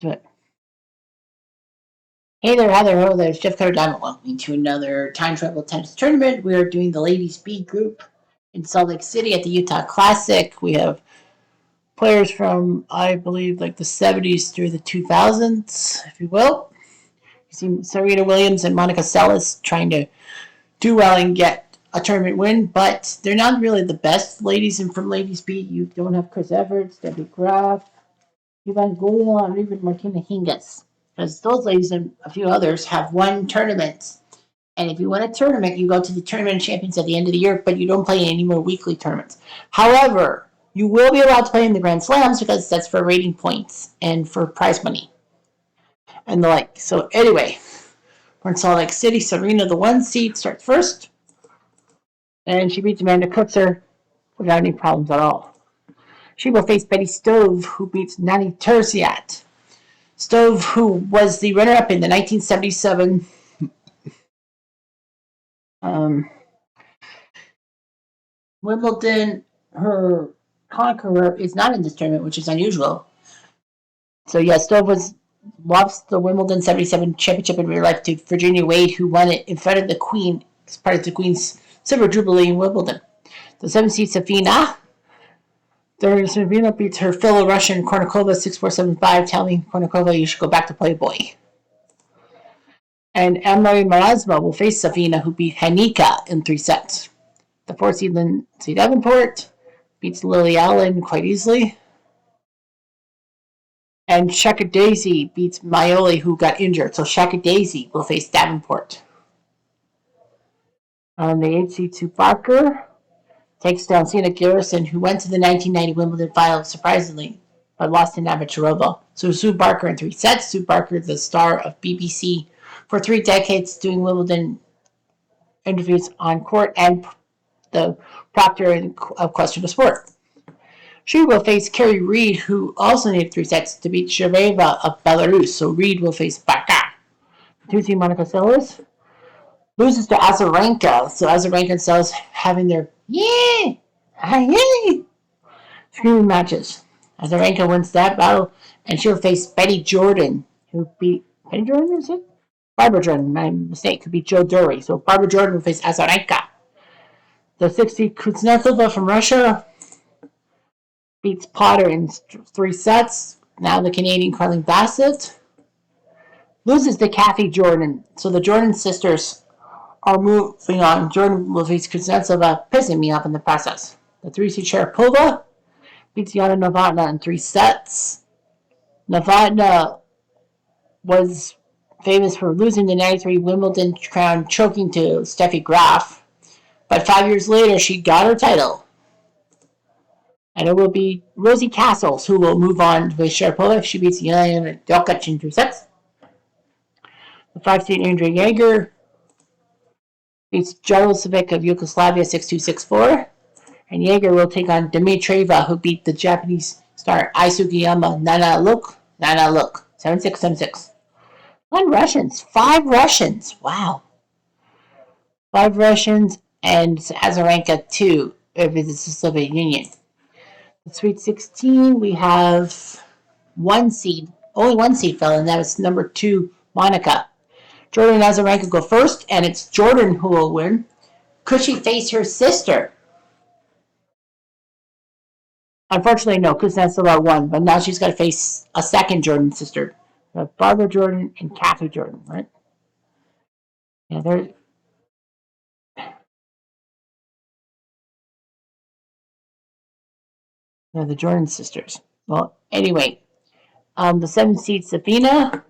Do it. Hey there, Heather. Hello there. It's Jeff Cutter Diamond. Welcome to another time travel tennis tournament. We are doing the ladies B group in Salt Lake City at the Utah Classic. We have players from, I believe, like the 70s through the 2000s, if you will. You see Serena Williams and Monica Seles trying to do well and get a tournament win, but they're not really the best ladies. And from ladies B, you don't have Chris Everts, Debbie Graf, Ivan Gulin, or even Martina Hingis. Because those ladies and a few others have won tournaments. And if you win a tournament, you go to the tournament champions at the end of the year, but you don't play any more weekly tournaments. However, you will be allowed to play in the Grand Slams because that's for rating points and for prize money and the like. So anyway, we're in Salt Lake City. Serena, the 1 seed, starts first. And she beats Amanda Kutzer without any problems at all. She will face Betty Stove, who beats Nani Terziat. Stove, who was the runner-up in the 1977 Wimbledon, her conqueror is not in this tournament, which is unusual. So, yeah, Stove lost the Wimbledon 77 championship in real life to Virginia Wade, who won it in front of the Queen as part of the Queen's Silver Jubilee in Wimbledon. The 7 seed Safina. Safina beats her fellow Russian Kornikova 6-4-7-5, telling Kornikova you should go back to Playboy. And Anne-Marie Marasma will face Safina, who beat Hanika in 3 sets. The 4 seed Lindsay Davenport beats Lily Allen quite easily. And Shaka Daisy beats Maioli, who got injured. So Shaka Daisy will face Davenport. On the 8 seed, Sue Barker takes down Sina Garrison, who went to the 1990 Wimbledon final surprisingly, but lost to Navratilova. So Sue Barker in 3 sets. Sue Barker, the star of BBC for 3 decades, doing Wimbledon interviews on court and the proctor of Question of Sport. She will face Kerry Reid, who also needed 3 sets to beat Sheveva of Belarus. So Reid will face Baka. 2 seed Monica Seles loses to Azarenka. So Azarenka and Seles having their yay screaming matches. Azarenka wins that battle, and she'll face Betty Jordan, who beat Betty Jordan, is it? Barbara Jordan, my mistake, could be Joe Dury. So Barbara Jordan will face Azarenka. The 60 Kuznetsova from Russia beats Potter in 3 sets. Now the Canadian Carling Bassett loses to Kathy Jordan. So the Jordan sisters are moving on. Jordan will face Kuznetsova, pissing me off in the process. The 3 seed Sharapova beats Yana Novotna in 3 sets. Novotna was famous for losing the 93 Wimbledon crown, choking to Steffi Graf. But 5 years later, she got her title. And it will be Rosie Castles who will move on with Sharapova. She beats Jelena Dokic in 2 sets. The 5 seed Andrea Jaeger beats Jarosevic of Yugoslavia 6-2-6-4. And Jaeger will take on Dimitrieva, who beat the Japanese star Ai Sugiyama Nana Look 7-6-7-6. 5 Russians. Wow. 5 Russians and Azarenka 2 if it's the Soviet Union. The Sweet 16, we have 1 seed. Only 1 seed fell, and that was number 2, Monica. Jordan and Azarenka go first, and it's Jordan who will win. Could she face her sister? Unfortunately, no. Kuznetsova won, but now she's got to face a second Jordan sister. Barbara Jordan and Kathy Jordan, right? Yeah, they're... They're the Jordan sisters. Well, anyway, the 7 seed Safina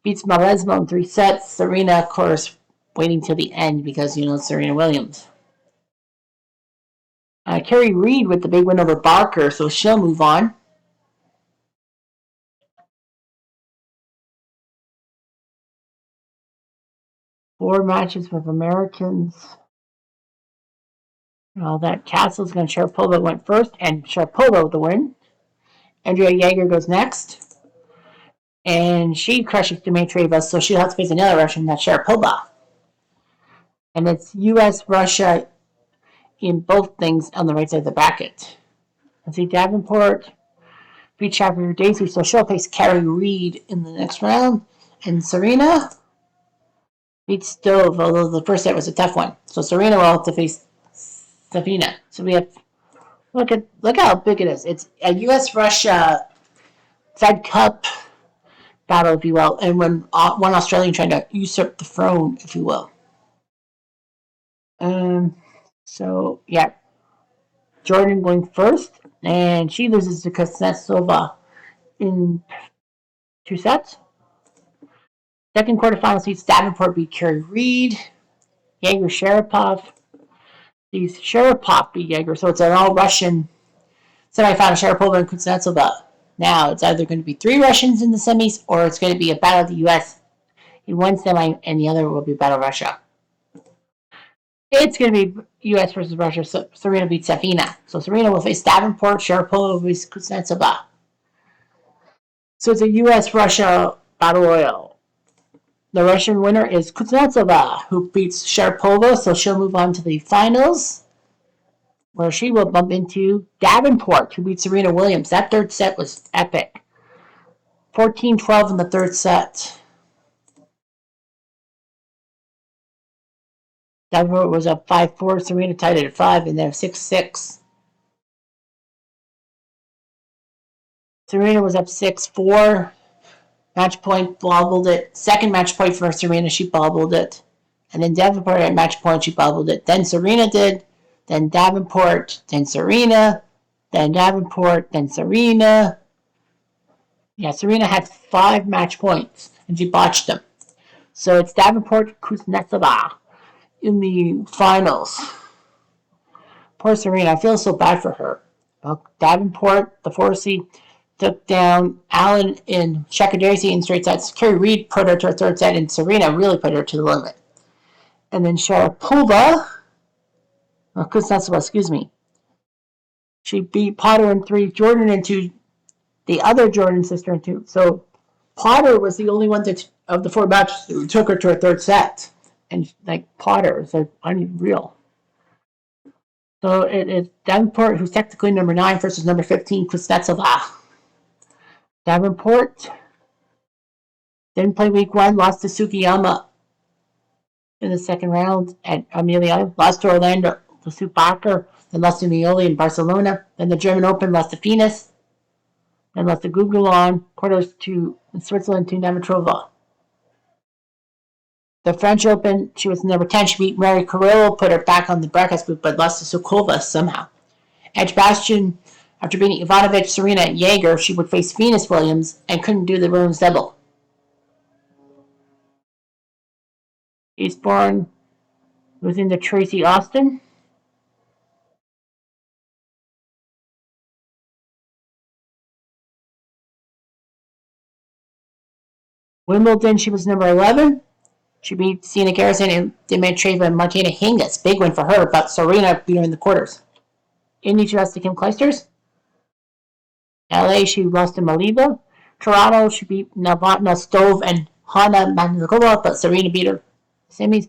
beats Mauresmo in 3 sets. Serena, of course, waiting till the end because, Serena Williams. Kerry Reid with the big win over Barker, so she'll move on. Four matches with Americans. All that. Castles and Sharapova went first, and Sharapova with the win. Andrea Jaeger goes next. And she crushes Dimitrieva, so she'll have to face another Russian, that's Sharapova. And it's U.S.-Russia in both things on the right side of the bracket. Let's see, Davenport beat Shakadusi, so she'll face Carrie Reed in the next round. And Serena beats Stove, although the first set was a tough one. So Serena will have to face Safina. So we have look how big it is. It's a U.S. Russia Fed Cup battle, if you will, and when one Australian trying to usurp the throne, if you will. So yeah, Jordan going first, and she loses to Kuznetsova in 2 sets. Second quarterfinal seeds, Davenport beat Carrie Reed. Jaeger Sharapov. These Sharapov beat Jaeger, so it's an all-Russian semifinal. Sharapova and Kuznetsova. Now it's either going to be 3 Russians in the semis, or it's going to be a battle of the U.S. in one semi, and the other will be battle of Russia. It's going to be U.S. versus Russia. So Serena beats Safina. So Serena will face Davenport. Sharapova will face Kuznetsova. So it's a U.S.-Russia battle royal. The Russian winner is Kuznetsova, who beats Sharapova, so she'll move on to the finals, where she will bump into Davenport, who beats Serena Williams. That third set was epic. 14-12 in the third set. Davenport was up 5-4. Serena tied it at 5, and then 6-6. Serena was up 6-4. Match point, bobbled it. Second match point for Serena, she bobbled it. And then Davenport at match point, she bobbled it. Then Serena did. Then Davenport. Then Serena. Then Davenport. Then Serena. Yeah, Serena had 5 match points, and she botched them. So it's Davenport Kuznetsova in the finals. Poor Serena. I feel so bad for her. Well, Davenport, the 4 seed, took down Allen in Shakadusi in straight sets. Carrie Reed put her to her third set, and Serena really put her to the limit. And then Sharapova, Kuznetsova, excuse me. She beat Potter in 3, Jordan in 2, the other Jordan sister in 2. So Potter was the only one of the 4 matches who took her to her third set. And Potter is unreal. So it is Davenport, who's technically number 9, versus number 15, Kuznetsova. Davenport didn't play week 1, lost to Tsukiyama in the second round at Amelia, lost to Orlando, to Sue Barker, then lost to Nioli in Barcelona, then the German Open, lost to Venus, then lost to Gugulon, quarters to Switzerland to Navratilova. The French Open, she was number 10, she beat Mary Carrillo, put her back on the brackets, but lost to Sukova somehow. Edgbaston, after beating Ivanovic, Serena, and Jaeger, she would face Venus Williams and couldn't do the women's double. Eastbourne was into Tracy Austin. Wimbledon, she was number 11. She beat Sienna Garrison and Dimitrova and Martina Hingis. Big win for her, but Serena beat her in the quarters. Indy, she lost to Kim Clijsters. LA, she lost to Maliba. Toronto, she beat Novotna Stove and Hanna Manzakova, but Serena beat her. Semis.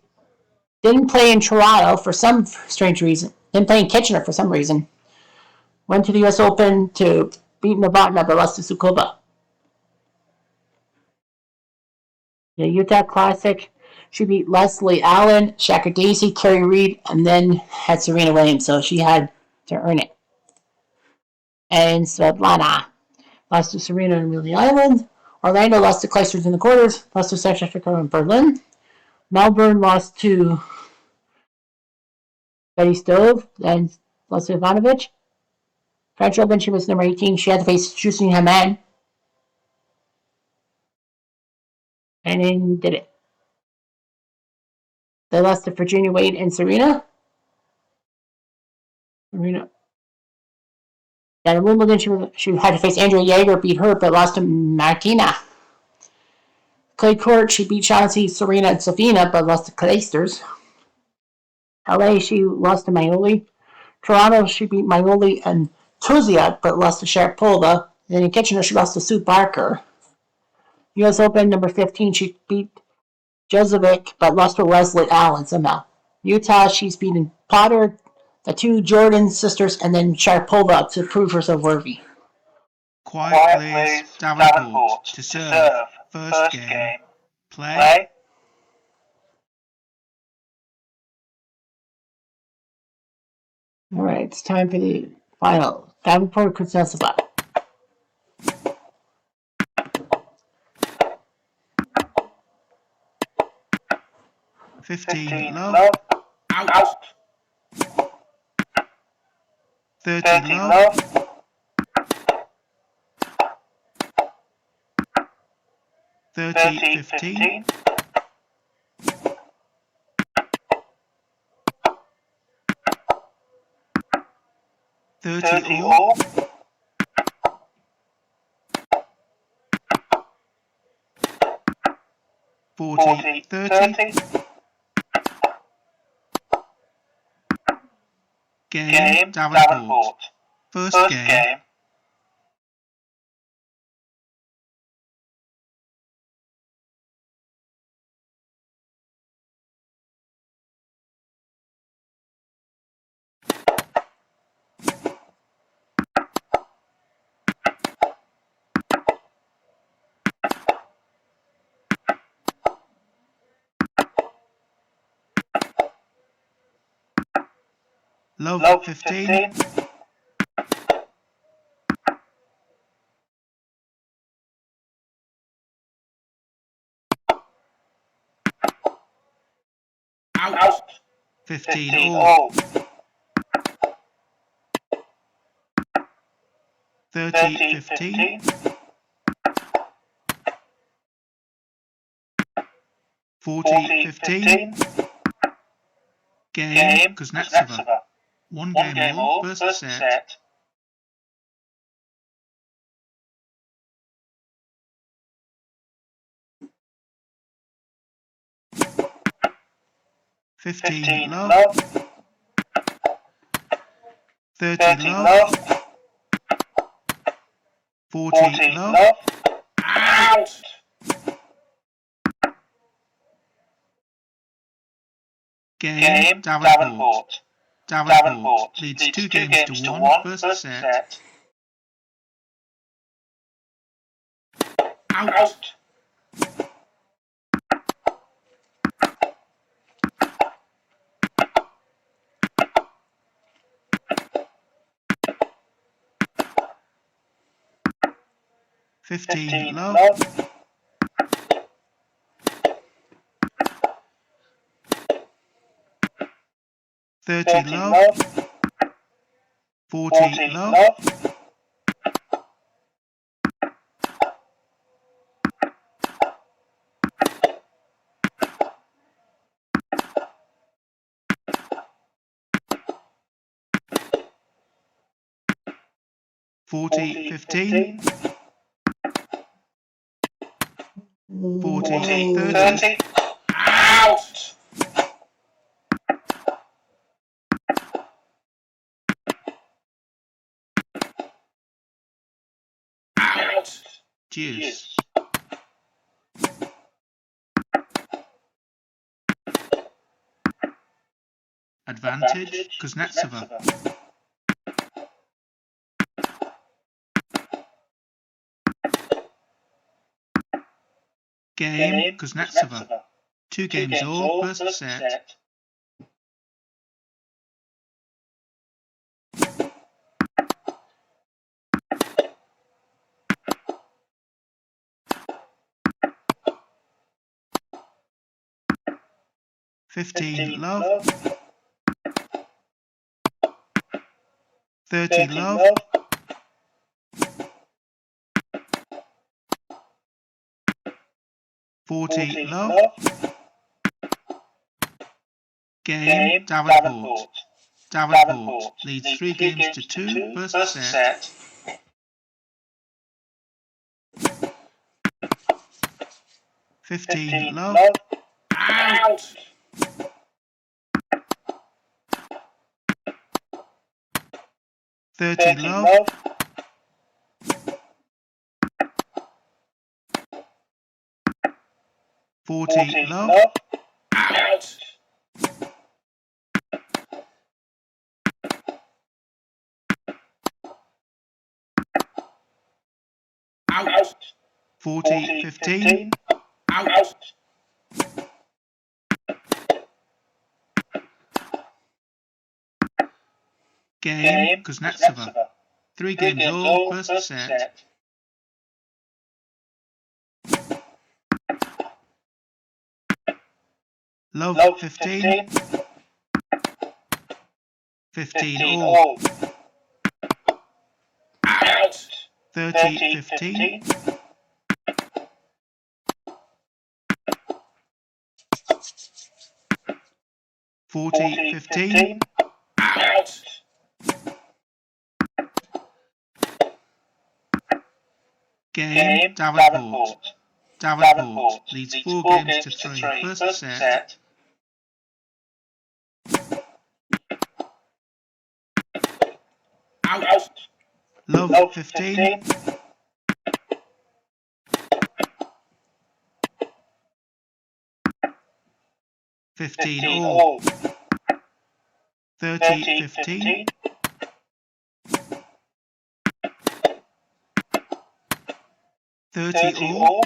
Didn't play in Toronto for some strange reason. Didn't play in Kitchener for some reason. Went to the US Open to beat Novotna, but lost to Sukova. The Utah Classic, she beat Leslie Allen, Shakadusi, Carrie Reed, and then had Serena Williams, so she had to earn it. And Svetlana lost to Serena in Amelia Island. Orlando lost to Clijsters in the quarters, lost to South Africa in Berlin. Melbourne lost to Betty Stove, then lost to Ivanovic. French Open, she was number 18. She had to face Justine Hamann. And then did it. They lost to Virginia Wade and Serena. Then at Wimbledon, she had to face Andrea Jaeger, beat her, but lost to Martina. Clay Court, she beat Shaughnessy, Serena, and Safina, but lost to Clijsters. LA, she lost to Maioli. Toronto, she beat Maioli and Tuzia, but lost to Sharapova. Then in Kitchener, she lost to Sue Barker. US Open, number 15, she beat Jozovic, but lost to Leslie Allen somehow. Utah, she's beaten Potter, the 2 Jordan sisters, and then Sharapova to prove herself worthy. Quiet please, Davenport, to serve. First game. Play. All right, it's time for the final. Davenport Kuznetsova. Fifteen love. Out. 30 love. 30-15. 30 all. 40-30. Game, Davenport. First game. Love 15. Out. 15 all. 30-15. 40-15. Game, Kuznetsova. One game all, first set. 15 love. 30 love. 40 love. Out. Game, Davenport. Davenport leads 2 games to 1, first set. Out. Fifteen love. 30 love. 40 love. 40-15. 40-30. Out. Out. Cheers. Advantage, Kuznetsova. Game, Kuznetsova. 2 games all, first set. 15 love. 30 love. 40 love. Game, Davenport. Davenport leads 3 games to 2, first set. 15 love. Out. 30 love. 40 love. Out. 40-15. Out. Game, Kuznetsova. 3 games all, first set. Love, 15. 15 all. Out. 30-15. 40-15. Out. Game, Davenport. Davenport leads 4 games to 3. First set. Out. Love, 15. 15 all. 30-15. 30 all.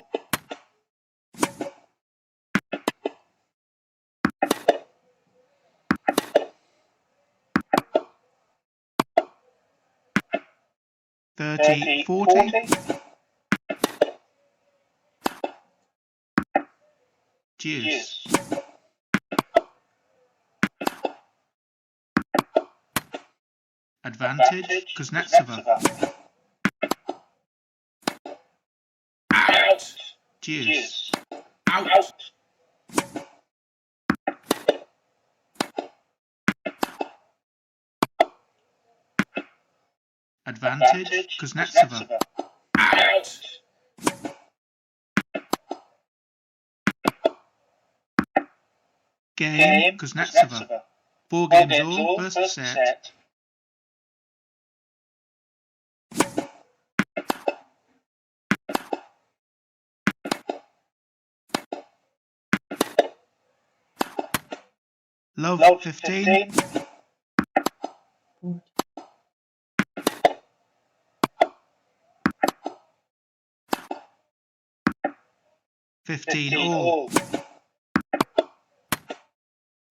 30-40. Deuce. Advantage, Kuznetsova. Out. Deuce. Out. Advantage, Kuznetsova. Out. Game, Kuznetsova. 4 games all, first set. Love, 15. 15 all.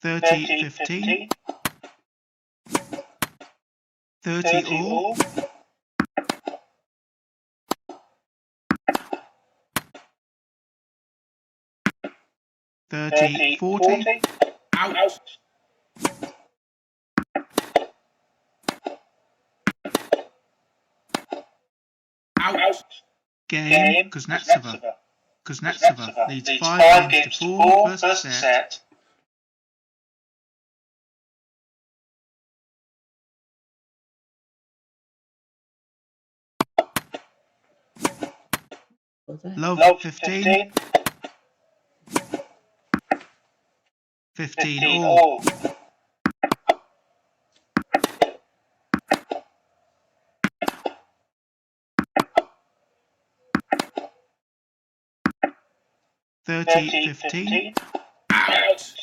30-15. 30 all. 30-40. Out. Out. Game, Kuznetsova. Kuznetsova leads 5 games to 4, first set. Love, 15. 15 all. 30-15. Out.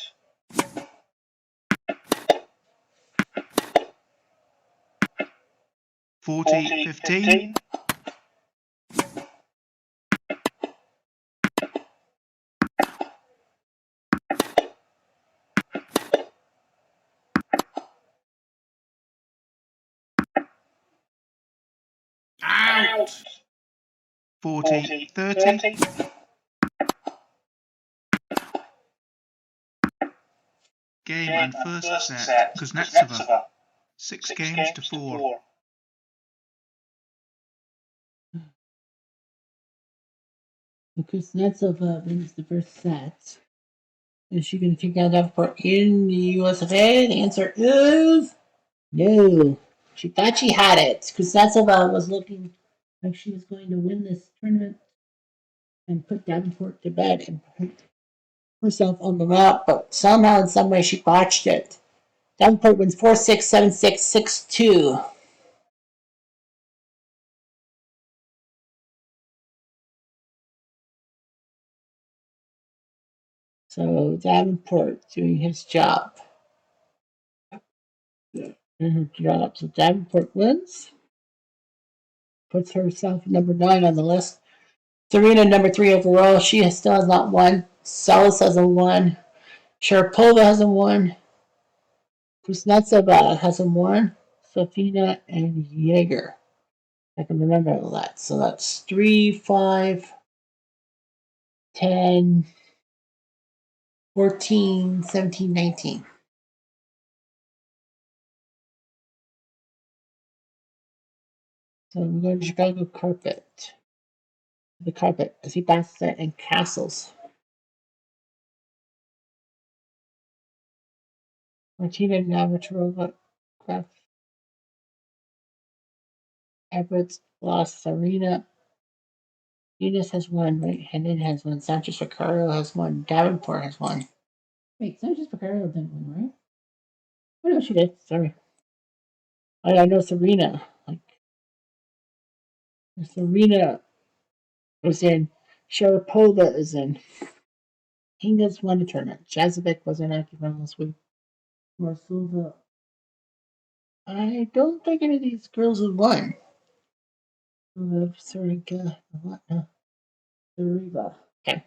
40-15. 40-30. Game and first set, Kuznetsova. 6 games to 4. Kuznetsova wins the first set. Is she going to take down Davenport in the USFA? The answer is no. She thought she had it. Kuznetsova was looking like she was going to win this tournament and put Davenport to bed and put herself on the map, but somehow, in some way, she botched it. Davenport wins 4-6, 7-6, 6-2. So Davenport doing his job. So Davenport wins. Puts herself number 9 on the list. Serena, number 3 overall. She still has not won. Salas hasn't won. Sharapova hasn't won. Kuznetsova hasn't won. Safina and Jaeger. I can remember all that. So that's 3, 5, 10, 14, 17, 19. So we're going to Chicago carpet. The carpet. I see Bassett and Castles. Martina Navratilova, Kraft, Everett lost. Serena. Venus has won. Right? Hendon has won. Sanchez Ricardo has won. Davenport has won. Wait, Sanchez Ricardo didn't win, right? Oh no, she did. Sorry. I know Serena. Like Serena was in. Sharapova is in. Hinga's won the tournament. Jazovic was in active round this week. Marsulva. I don't think any of these girls have won. Sarinka. What? No. Zariba. Okay.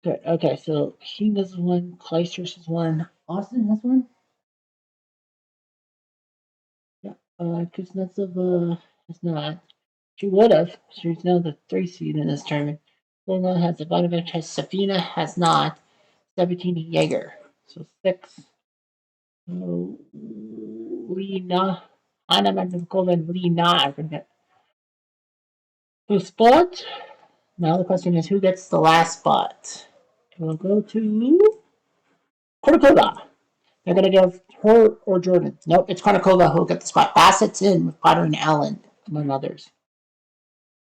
Good. Okay, so Hinga's won. Kleisters has won. Austin has won. Yeah. Kuznetsova has not. She would have. She's now the 3 seed in this tournament. Luna has Ivanovic, has Safina, has not. 17 Jaeger. So 6. Lena. Anna Mandukova and Lena are going to get the spot. Now the question is who gets the last spot? We'll go to Kournikova. They're going to give her or Jordan. Nope, it's Kournikova who'll get the spot. Bassett's in with Potter and Allen, among others.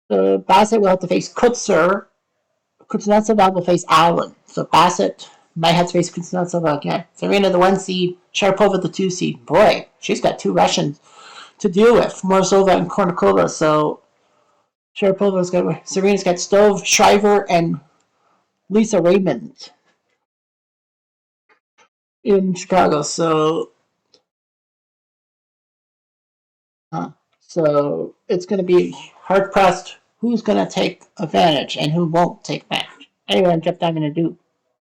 So Bassett will have to face Kutzer. Kuznetsova will face Allen. So Bassett might have to face Kuznetsova again. Serena, the 1 seed. Sharapova, the 2 seed. Boy, she's got 2 Russians to deal with. Morozova and Kournikova. So Sharapova's got Serena's got Stove, Shriver, and Lisa Raymond in Chicago. So it's going to be hard pressed who's going to take advantage and who won't take advantage. Anyway, I'm Jeff Diamond and do.